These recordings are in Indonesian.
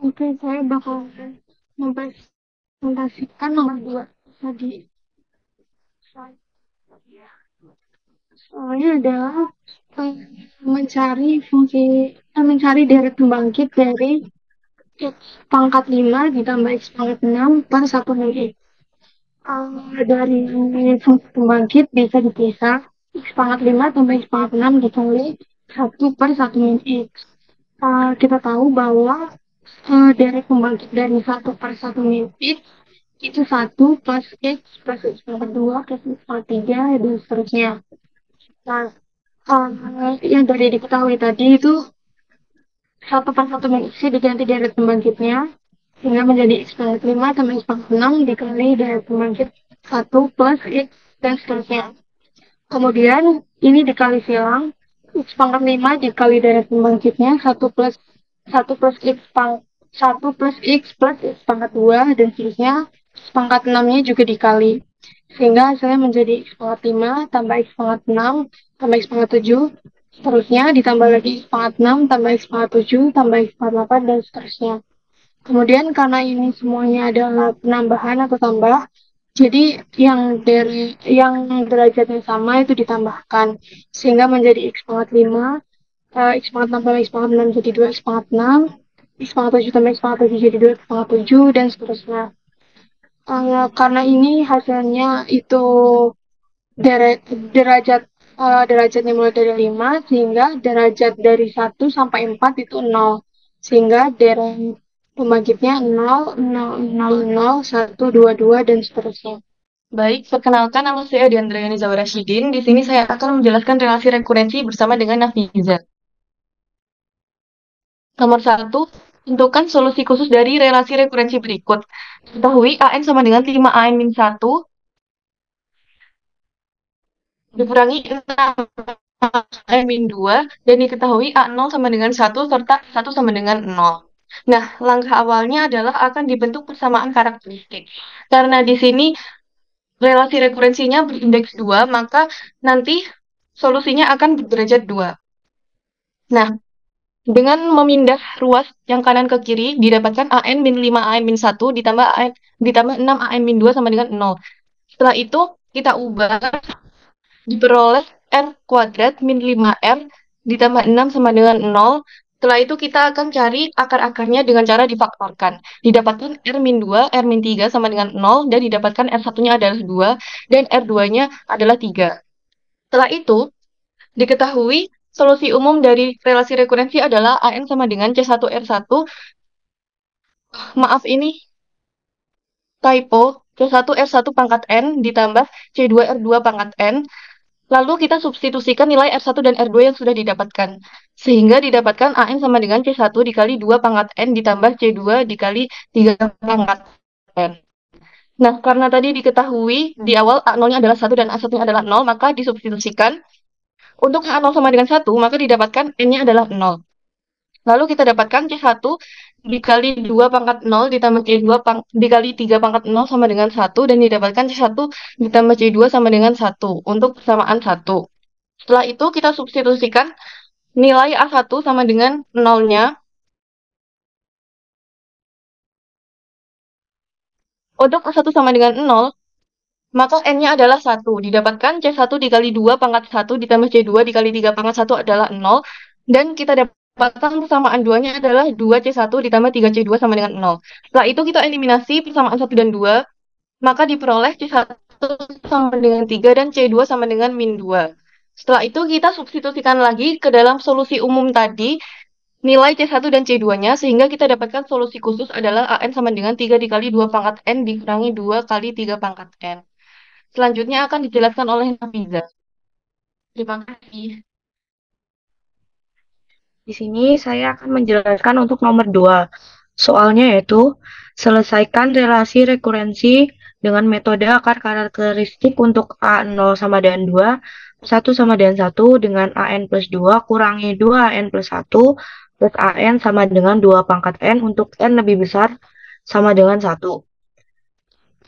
Oke, saya bakal mempresentasikan nomor 2 tadi. Soalnya adalah eh, mencari deret pembangkit dari X pangkat 5 ditambah X pangkat 6 per 1 min X. Dari fungsi pembangkit bisa dipisah X pangkat 5 tambah X pangkat 6 dikali 1 per 1 min X. Kita tahu bahwa deret pembangkit dari 1 per 1 min X itu 1 plus X pangkat 2 plus X pangkat 3 dan seterusnya. Nah, yang tadi diketahui tadi itu 1 per 1 min X diganti deret pembangkitnya sehingga menjadi X pangkat 5 tambah X pangkat 6 dikali deret pembangkit 1 plus X dan seterusnya. Kemudian ini dikali silang X pangkat 5 dikali deret pembangkitnya 1 plus X plus X pangkat 2 dan seterusnya. X pangkat 6-nya juga dikali. Sehingga hasilnya menjadi X pangkat 5 tambah X pangkat 6 tambah X pangkat 7. Seterusnya ditambah lagi X pangkat 6 tambah X pangkat 7 tambah X pangkat 8 dan seterusnya. Kemudian karena ini semuanya adalah penambahan atau tambah, jadi yang derajatnya sama itu ditambahkan sehingga menjadi X pangkat 5, X pangkat 6 tambah X pangkat 6 jadi 2 X pangkat 6, X pangkat 7 tambah X pangkat 7 jadi 2 X pangkat 7 dan seterusnya. Karena ini hasilnya itu deret, derajat derajatnya mulai dari 5 sehingga derajat dari 1 sampai 4 itu 0. Sehingga deret pembangkitnya 0, 0, 0, 0, 1, 2, 2 dan seterusnya. Baik, perkenalkan nama saya Diandra Zawara Shidin. Di sini saya akan menjelaskan relasi rekurensi bersama dengan Nafiza. Nomor 1, tentukan solusi khusus dari relasi rekurensi berikut. Ketahui AN sama dengan 5AN-1 dikurangi 6AN-2 dan diketahui A0 sama dengan 1 serta 1 sama dengan 0. Nah, langkah awalnya adalah akan dibentuk persamaan karakteristik. Karena di sini relasi rekurensinya berindeks 2, maka nanti solusinya akan berderajat 2. Nah, dengan memindah ruas yang kanan ke kiri, didapatkan AN min 5 AN min 1 ditambah 6 AN min 2 sama dengan 0. Setelah itu, kita ubah, diperoleh R kuadrat min 5R ditambah 6 sama dengan 0. Setelah itu kita akan cari akar-akarnya dengan cara difaktorkan. Didapatkan R min 2, R min 3 sama dengan 0, dan didapatkan R1-nya adalah 2, dan R2-nya adalah 3. Setelah itu, diketahui solusi umum dari relasi rekurensi adalah AN sama dengan C1R1. Maaf, ini typo. C1R1 pangkat N ditambah C2R2 pangkat N. Lalu kita substitusikan nilai R1 dan R2 yang sudah didapatkan. Sehingga didapatkan AN sama dengan C1 dikali 2 pangkat N ditambah C2 dikali 3 pangkat N. Nah, karena tadi diketahui di awal A0-nya adalah 1 dan A1-nya adalah 0, maka disubstitusikan. Untuk A0 sama dengan 1, maka didapatkan N-nya adalah 0. Lalu kita dapatkan C1 dikali 2 pangkat 0 ditambah C2 dikali 3 pangkat 0 sama dengan 1, dan didapatkan C1 ditambah C2 sama dengan 1 untuk persamaan 1. Setelah itu kita substitusikan nilai A1 sama dengan 0-nya. Untuk A1 sama dengan 0, maka N-nya adalah 1. Didapatkan C1 dikali 2 pangkat 1 ditambah C2 dikali 3 pangkat 1 adalah 0. Dan kita dapatkan persamaan 2-nya adalah 2C1 ditambah 3C2 sama dengan 0. Setelah itu kita eliminasi persamaan 1 dan 2, maka diperoleh C1 sama dengan 3 dan C2 sama dengan min 2. Setelah itu kita substitusikan lagi ke dalam solusi umum tadi, nilai C1 dan C2-nya, sehingga kita dapatkan solusi khusus adalah AN sama dengan 3 dikali 2 pangkat N dikurangi 2 kali 3 pangkat N. Selanjutnya akan dijelaskan oleh Nafiza. Terima kasih. Di sini saya akan menjelaskan untuk nomor 2. Soalnya yaitu, selesaikan relasi rekurensi dengan metode akar karakteristik untuk A0 sama dengan 2, 1 sama dengan 1 dengan AN plus 2 kurangi 2 AN plus 1 plus AN sama dengan 2 pangkat N untuk N lebih besar sama dengan 1.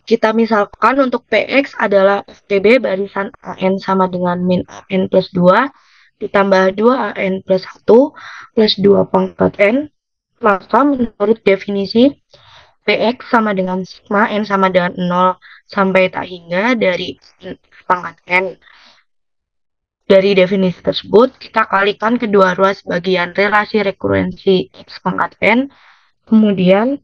Kita misalkan untuk PX adalah FTB barisan AN sama dengan min AN plus 2 ditambah 2 AN plus 1 plus 2 pangkat N Maka menurut definisi Px sama dengan sigma n sama dengan 0 sampai tak hingga dari x pangkat n. Dari definisi tersebut, kita kalikan kedua ruas bagian relasi rekurensi x pangkat n, kemudian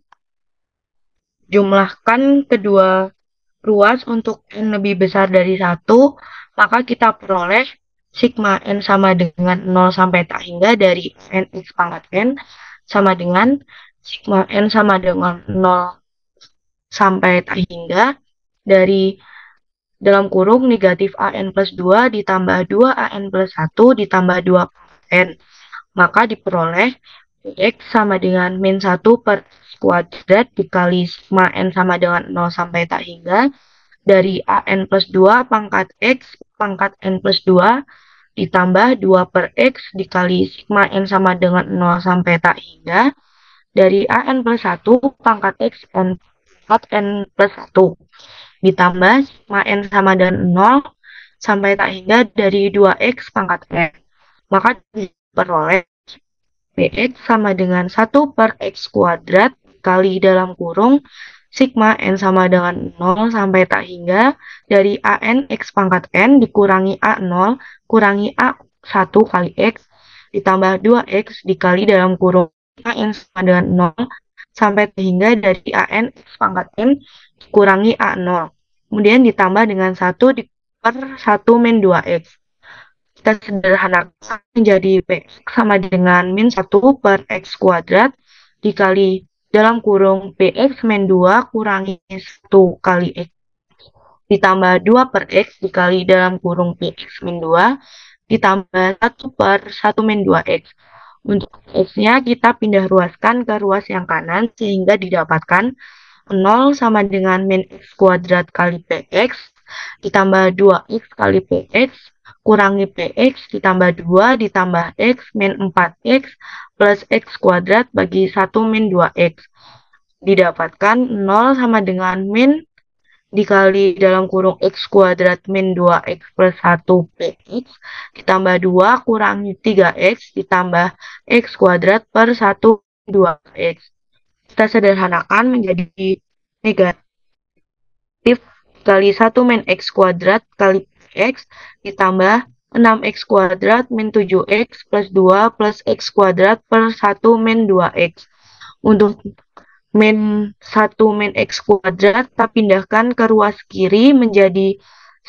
jumlahkan kedua ruas untuk n lebih besar dari 1, maka kita peroleh sigma n sama dengan 0 sampai tak hingga dari n x pangkat n sama dengan sigma n sama dengan 0 sampai tak hingga dari dalam kurung negatif an plus 2 ditambah 2an plus 1 ditambah 2 n. Maka diperoleh x sama dengan min 1 per x kuadrat dikali sigma n sama dengan 0 sampai tak hingga dari an plus 2 pangkat x pangkat n plus 2 ditambah 2 per x dikali sigma n sama dengan 0 sampai tak hingga dari an plus 1 pangkat x n pangkat n plus 1 ditambah sigma n sama dengan 0 sampai tak hingga dari 2x pangkat n. Maka diperoleh Px sama dengan 1 per x kuadrat kali dalam kurung sigma n sama dengan 0 sampai tak hingga dari an x pangkat n dikurangi a0 kurangi a1 kali x ditambah 2x dikali dalam kurung an sama dengan 0 sampai tak hingga dari an x pangkat n dikurangi a0. Kemudian ditambah dengan 1 per 1 min 2x. Kita sederhanakan menjadi Px sama dengan min 1 per x kuadrat dikali dalam kurung Px min 2 kurangi 1 kali x ditambah 2 per x dikali dalam kurung Px min 2 ditambah 1 per 1 min 2x. Untuk x-nya kita pindah ruaskan ke ruas yang kanan sehingga didapatkan 0 sama dengan min x kuadrat kali Px ditambah 2x kali Px kurangi Px ditambah 2 ditambah x min 4x plus x kuadrat bagi 1 min 2x. Didapatkan 0 sama dengan min dikali dalam kurung x kuadrat min 2x plus 1 Px ditambah 2 kurangi 3x ditambah x kuadrat per 1 2x. Kita sederhanakan menjadi negatif kali 1 min x kuadrat kali x ditambah 6x kuadrat min 7x plus 2 plus x kuadrat per 1 min 2x. Untuk min 1 min x kuadrat kita pindahkan ke ruas kiri menjadi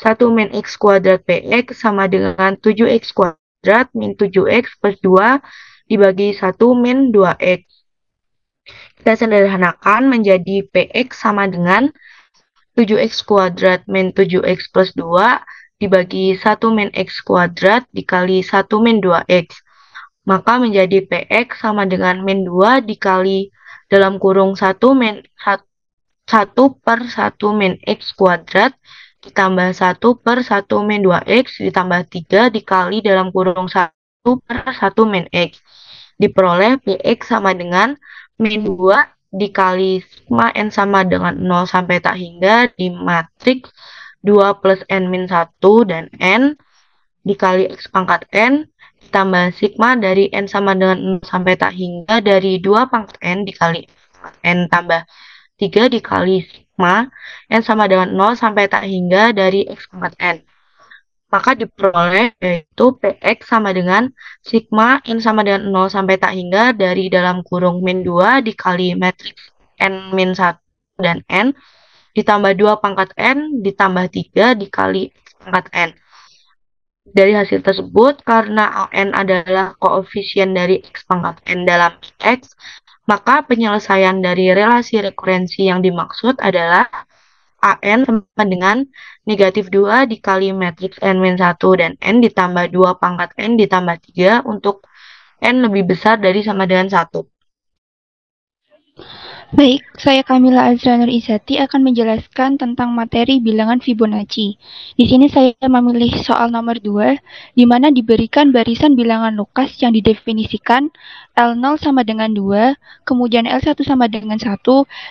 1 min x kuadrat px sama dengan 7x kuadrat min 7x plus 2 dibagi 1 min 2x. Kita sederhanakan menjadi px sama dengan 7x kuadrat min 7x plus 2 dibagi 1 min x kuadrat dikali 1 min 2x. Maka menjadi px sama dengan min 2 dikali dalam kurung 1 per 1 min x kuadrat ditambah 1 per 1 min 2x ditambah 3 dikali dalam kurung 1 per 1 min x. Diperoleh px sama dengan min 2 dikali sigma n sama dengan 0 sampai tak hingga di matriks 2 plus n min 1 dan n dikali x pangkat n ditambah sigma dari n sama dengan 0 sampai tak hingga dari 2 pangkat n dikali n tambah 3 dikali sigma n sama dengan 0 sampai tak hingga dari x pangkat n. Maka diperoleh yaitu px sama dengan sigma n sama dengan 0 sampai tak hingga dari dalam kurung min 2 dikali matriks n min 1 dan n ditambah 2 pangkat n ditambah 3 dikali x pangkat n. Dari hasil tersebut, karena n adalah koefisien dari x pangkat n dalam x, maka penyelesaian dari relasi rekurensi yang dimaksud adalah an sama dengan negatif 2 dikali matriks n min 1 dan n ditambah 2 pangkat n ditambah 3 untuk n lebih besar dari sama dengan 1. Baik, saya Kamila Azra Nur Izati akan menjelaskan tentang materi bilangan Fibonacci. Di sini saya memilih soal nomor 2, di mana diberikan barisan bilangan Lucas yang didefinisikan L0 sama dengan 2, kemudian L1 sama dengan 1,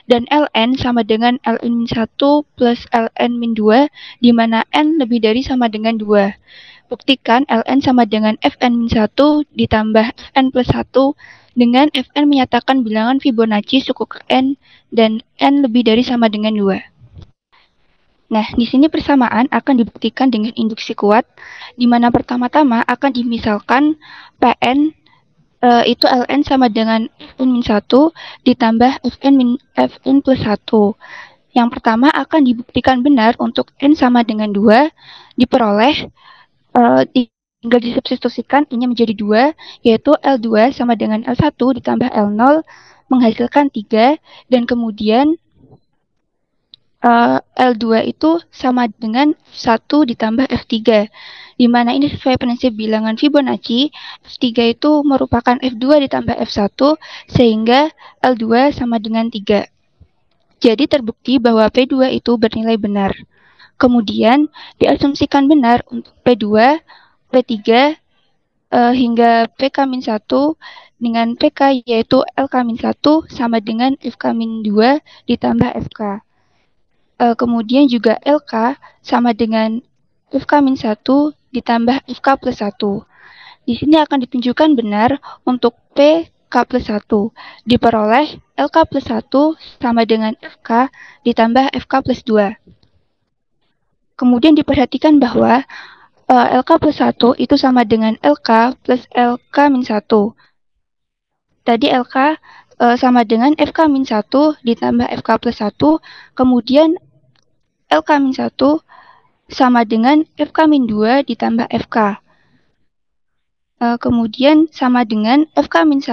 dan Ln sama dengan Ln-1 plus Ln-2, di mana n lebih dari sama dengan 2. Buktikan Ln sama dengan Fn-1 ditambah Fn plus 1 dengan Fn menyatakan bilangan Fibonacci suku ke n dan n lebih dari sama dengan 2. Nah, di sini persamaan akan dibuktikan dengan induksi kuat, di mana pertama-tama akan dimisalkan Pn itu Ln sama dengan Fn-1 ditambah Fn plus 1. Yang pertama akan dibuktikan benar untuk n sama dengan 2, diperoleh tinggal disubstitusikan I-nya menjadi 2, yaitu L2 sama dengan L1 ditambah L0 menghasilkan 3, dan kemudian L2 itu sama dengan F1 ditambah F3, di mana ini sesuai prinsip bilangan Fibonacci, F3 itu merupakan F2 ditambah F1, sehingga L2 sama dengan 3. Jadi terbukti bahwa P2 itu bernilai benar. Kemudian diasumsikan benar untuk P2, P3, hingga PK-1 dengan PK yaitu LK-1 sama dengan FK-2 ditambah FK. Kemudian juga LK sama dengan FK-1 ditambah FK plus 1. Di sini akan ditunjukkan benar untuk PK plus 1. Diperoleh LK plus 1 sama dengan FK ditambah FK plus 2. Kemudian diperhatikan bahwa LK plus 1 itu sama dengan LK plus LK-1. Tadi LK sama dengan FK-1 ditambah FK plus 1, kemudian LK-1 sama dengan FK-2 ditambah FK. Kemudian sama dengan FK-1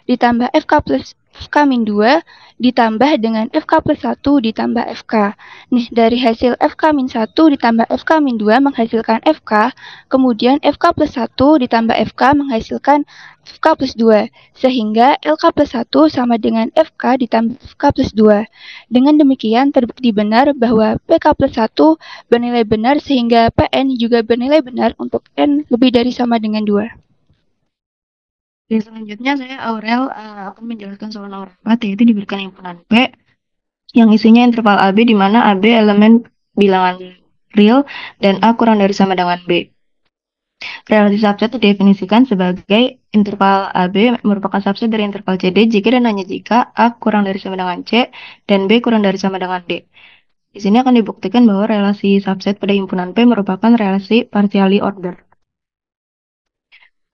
ditambah FK plus FK-2 ditambah dengan FK plus 1 ditambah FK. Nih, dari hasil FK-1 ditambah FK-2 menghasilkan FK, kemudian FK plus 1 ditambah FK menghasilkan FK plus 2, sehingga LK plus 1 sama dengan FK ditambah FK plus 2. Dengan demikian terbukti benar bahwa PK plus 1 bernilai benar sehingga PN juga bernilai benar untuk N lebih dari sama dengan 2. Oke, selanjutnya saya Aurel akan menjelaskan soal nomor 4, yaitu diberikan himpunan P yang isinya interval AB di mana AB elemen bilangan real dan A kurang dari sama dengan B. Relasi subset didefinisikan sebagai interval AB merupakan subset dari interval CD jika dan hanya jika A kurang dari sama dengan C dan B kurang dari sama dengan D. Di sini akan dibuktikan bahwa relasi subset pada himpunan P merupakan relasi partially ordered.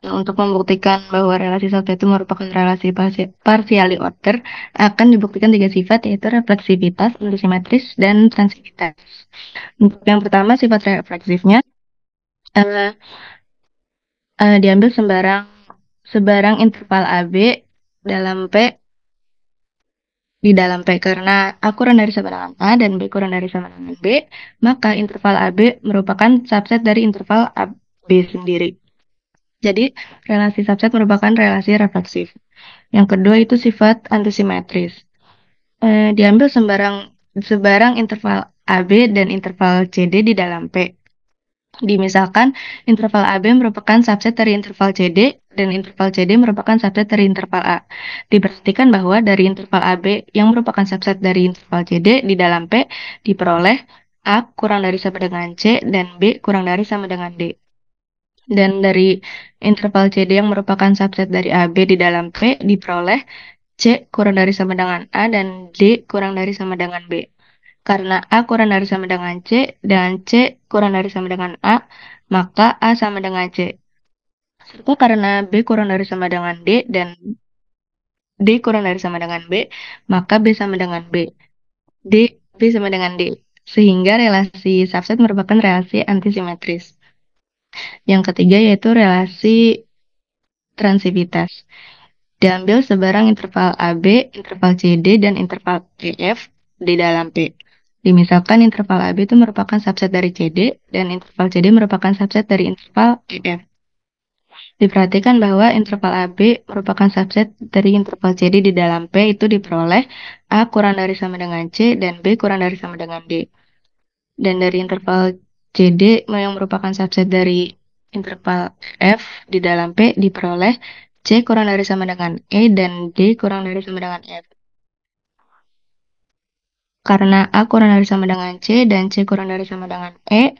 Nah, untuk membuktikan bahwa relasi subset itu merupakan relasi partially ordered, akan dibuktikan 3 sifat, yaitu refleksivitas, antisimetris, dan transivitas. Untuk yang pertama, sifat refleksifnya diambil sebarang interval AB dalam P di dalam P, karena A kurang dari sama dengan A dan B kurang dari sama dengan B, maka interval AB merupakan subset dari interval AB sendiri. Jadi, relasi subset merupakan relasi refleksif. Yang kedua itu sifat antisimetris. Diambil sebarang interval AB dan interval CD di dalam P. Misalkan interval AB merupakan subset dari interval CD dan interval CD merupakan subset dari interval A. Diperhatikan bahwa dari interval AB yang merupakan subset dari interval CD di dalam P diperoleh A kurang dari sama dengan C dan B kurang dari sama dengan D. Dan dari interval CD yang merupakan subset dari AB di dalam P diperoleh C kurang dari sama dengan A dan D kurang dari sama dengan B. Karena A kurang dari sama dengan C dan C kurang dari sama dengan A, maka A sama dengan C. Serta karena B kurang dari sama dengan D dan D kurang dari sama dengan B, maka B sama dengan B. B sama dengan D. Sehingga relasi subset merupakan relasi antisimetris. Yang ketiga yaitu relasi transivitas. Diambil sebarang interval AB, interval CD, dan interval EF di dalam P. Misalkan interval AB itu merupakan subset dari CD, dan interval CD merupakan subset dari interval EF. Diperhatikan bahwa interval AB merupakan subset dari interval CD di dalam P itu diperoleh A kurang dari sama dengan C dan B kurang dari sama dengan D. Dan dari interval CD yang merupakan subset dari interval F di dalam P diperoleh C kurang dari sama dengan E dan D kurang dari sama dengan F. Karena A kurang dari sama dengan C dan C kurang dari sama dengan E,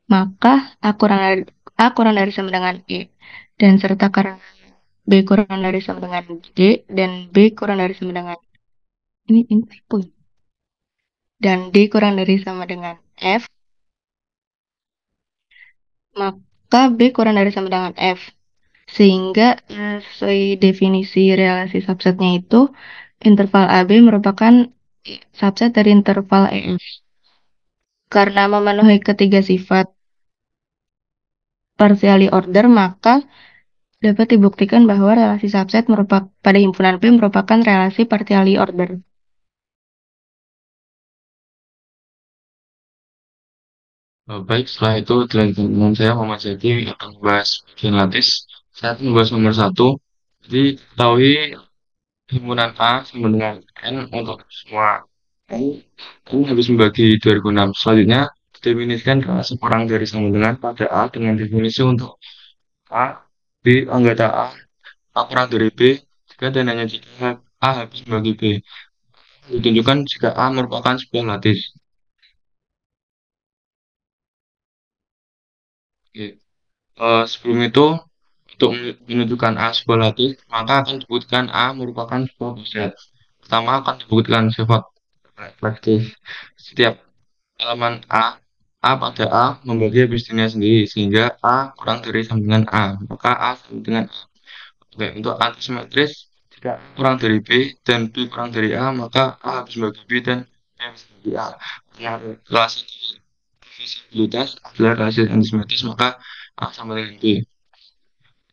maka A kurang dari sama dengan E. Dan serta karena B kurang dari sama dengan D, dan B kurang dari sama dengan ini typo. Dan D kurang dari sama dengan F, maka B kurang dari sama dengan F. Sehingga sesuai definisi relasi subsetnya itu, interval AB merupakan subset dari interval EF. Karena memenuhi ketiga sifat partially order, maka dapat dibuktikan bahwa relasi subset pada himpunan P merupakan relasi partially order. Baik, setelah itu teman-teman saya Muhammad Zaki akan membahas bagian latih. Saya akan membahas nomor 1. Jadi, ketahui himpunan A sama dengan N untuk semua N. Ini habis membagi 2006. Selanjutnya, definisikan relasi kurang dari sama dengan pada A dengan definisi untuk A, B, anggota A kurang dari B, jika dan hanya jika A habis membagi B. Ditunjukkan jika A merupakan sebuah latih. Oke. Sebelum itu, untuk menunjukkan A sebuah latih, maka akan disebutkan A merupakan sebuah set. Pertama akan disebutkan sifat reflektif. Setiap elemen A pada A membagi habisnya sendiri, sehingga A kurang dari sama dengan A, maka A sama dengan A. Oke, untuk antisimetris, jika A kurang dari B dan B kurang dari A, maka A habis bagi B dan B habis bagi A. Karena relasi divisibilitas adalah relasi antisimetris, maka A sama dengan B.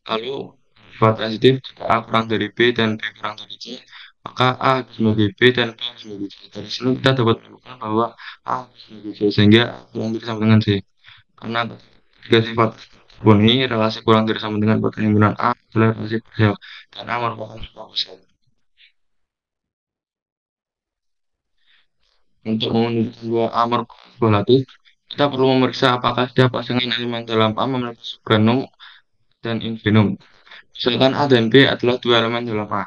Lalu sifat transitif, jika A kurang dari B dan B kurang dari C, maka A habis bagi B dan B habis bagi C. Dari sini kita dapat menemukan bahwa A habis bagi C, sehingga A kurang dari sama dengan C. Karena tiga sifat ini relasi kurang dari sama dengan pada himpunan A adalah relasi parsial, dan A merupakan sebuah set. Untuk menunjukkan bahwa A merupakan sebuah latih, kita perlu memeriksa apakah setiap pasangan elemen dalam A memiliki subgranum dan infinitum. Misalkan A dan B adalah dua elemen dalam A.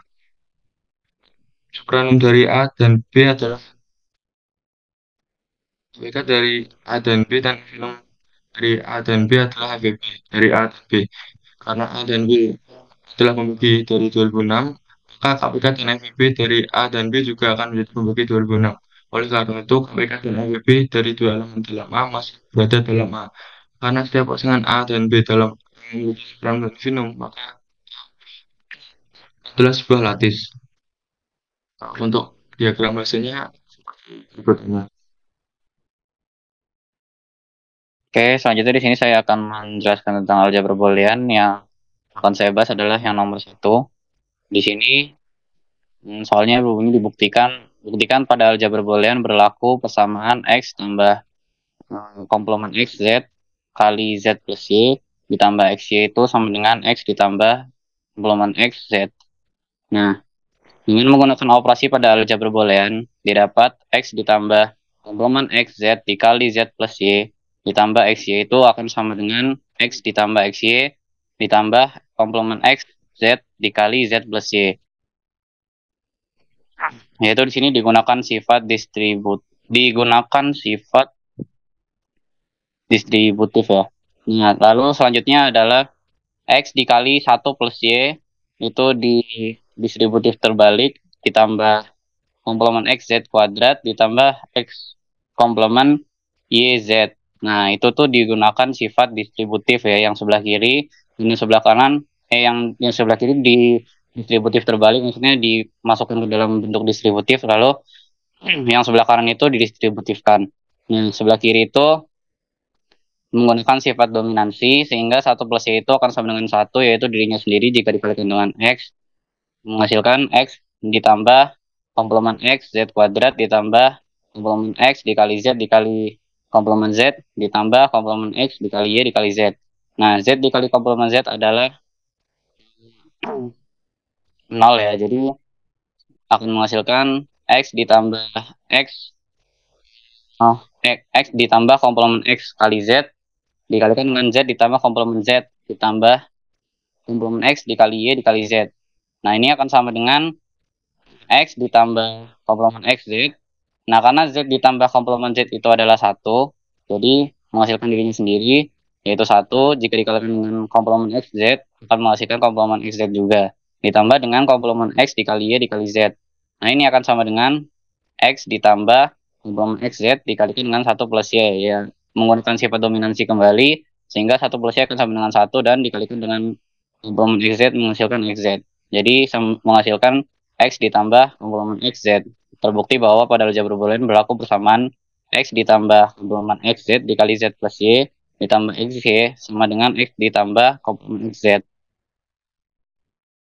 Subgranum dari A dan B adalah mereka dari A dan B, dan infinitum dari A dan B adalah HVB dari A dan B. Karena A dan B telah membagi dari 2006, maka KPK dan FVB dari A dan B juga akan menjadi membagi 2006. Oleh karena itu, KPK dan FVB dari dua elemen dalam A masih berada dalam A. Karena setiap pasangan A dan B dalam memiliki subgranum dan infinitum, maka adalah sebuah lattice. Nah, untuk diagram hasilnya seperti berikutnya. Oke, selanjutnya di sini saya akan menjelaskan tentang aljabar boolean. Yang akan saya bahas adalah yang nomor 1. Di sini soalnya ini buktikan pada aljabar boolean berlaku persamaan X tambah komplement X Z kali Z plus Y ditambah XY itu sama dengan X ditambah komplement X Z. Nah, dengan menggunakan operasi pada aljabar boolean, didapat X ditambah komplement X Z dikali Z plus Y ditambah XY itu akan sama dengan X ditambah XY ditambah komplement X Z dikali Z plus Y. Yaitu di sini digunakan sifat distributif ya. Nah, lalu selanjutnya adalah X dikali 1 plus Y itu di distributif terbalik ditambah komplement XZ kuadrat ditambah X komplement YZ. Nah, itu tuh digunakan sifat distributif ya, yang sebelah kiri, ini sebelah kanan, yang sebelah kiri di distributif terbalik, maksudnya dimasukkan ke dalam bentuk distributif, lalu yang sebelah kanan itu didistributifkan. Yang sebelah kiri itu menggunakan sifat dominansi, sehingga 1 plus Y itu akan sama dengan 1, yaitu dirinya sendiri jika dikalikan dengan X, menghasilkan X ditambah komplement X Z kuadrat ditambah komplement X dikali Z dikali komplement Z ditambah komplement X dikali Y dikali Z. Nah, Z dikali komplement Z adalah 0 ya, jadi akan menghasilkan X ditambah X ditambah komplement X kali Z dikalikan dengan Z ditambah komplement Z ditambah komplement X dikali Y dikali Z. Nah, ini akan sama dengan X ditambah komplement X Z. Nah, karena Z ditambah komplement Z itu adalah 1, jadi menghasilkan dirinya sendiri, yaitu 1, jika dikalikan dengan komplement X Z, akan menghasilkan komplement X Z juga. ditambah dengan komplement X dikali Y dikali Z. Nah, ini akan sama dengan X ditambah komplement XZ dikalikan dengan 1 plus Y. Ya, menggunakan sifat dominansi kembali, sehingga 1 plus Y akan sama dengan 1 dan dikalikan dengan komplement XZ menghasilkan XZ. Jadi, menghasilkan X ditambah komplement XZ. Terbukti bahwa pada aljabar boolean berlaku persamaan X ditambah komplement XZ dikali Z plus Y ditambah XY sama dengan X ditambah komplement XZ.